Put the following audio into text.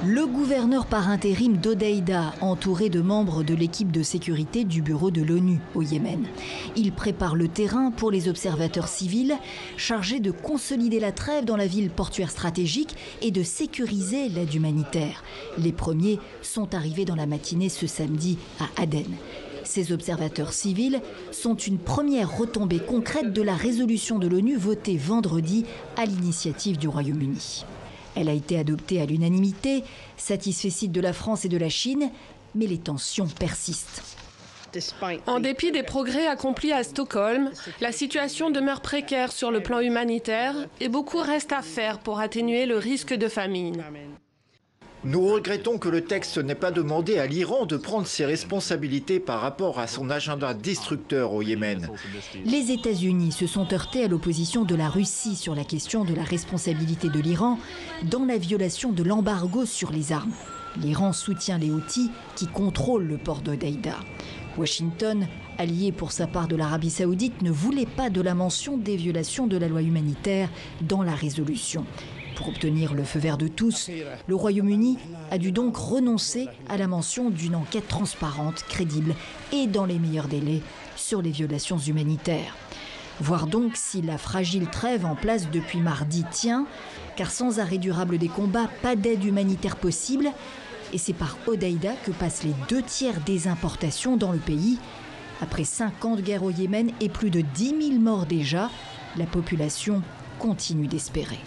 Le gouverneur par intérim d'Hodeïda, entouré de membres de l'équipe de sécurité du bureau de l'ONU au Yémen. Il prépare le terrain pour les observateurs civils chargés de consolider la trêve dans la ville portuaire stratégique et de sécuriser l'aide humanitaire. Les premiers sont arrivés dans la matinée ce samedi à Aden. Ces observateurs civils sont une première retombée concrète de la résolution de l'ONU votée vendredi à l'initiative du Royaume-Uni. Elle a été adoptée à l'unanimité, satisfecit de la France et de la Chine, mais les tensions persistent. En dépit des progrès accomplis à Stockholm, la situation demeure précaire sur le plan humanitaire et beaucoup reste à faire pour atténuer le risque de famine. Nous regrettons que le texte n'ait pas demandé à l'Iran de prendre ses responsabilités par rapport à son agenda destructeur au Yémen. Les États-Unis se sont heurtés à l'opposition de la Russie sur la question de la responsabilité de l'Iran dans la violation de l'embargo sur les armes. L'Iran soutient les Houthis qui contrôlent le port d'Hodeïda. Washington, allié pour sa part de l'Arabie saoudite, ne voulait pas de la mention des violations de la loi humanitaire dans la résolution. Pour obtenir le feu vert de tous, le Royaume-Uni a dû donc renoncer à la mention d'une enquête transparente, crédible et dans les meilleurs délais sur les violations humanitaires. Voir donc si la fragile trêve en place depuis mardi tient, car sans arrêt durable des combats, pas d'aide humanitaire possible. Et c'est par Hodeïda que passent les 2/3 des importations dans le pays. Après 5 ans de guerre au Yémen et plus de 10 000 morts déjà, la population continue d'espérer.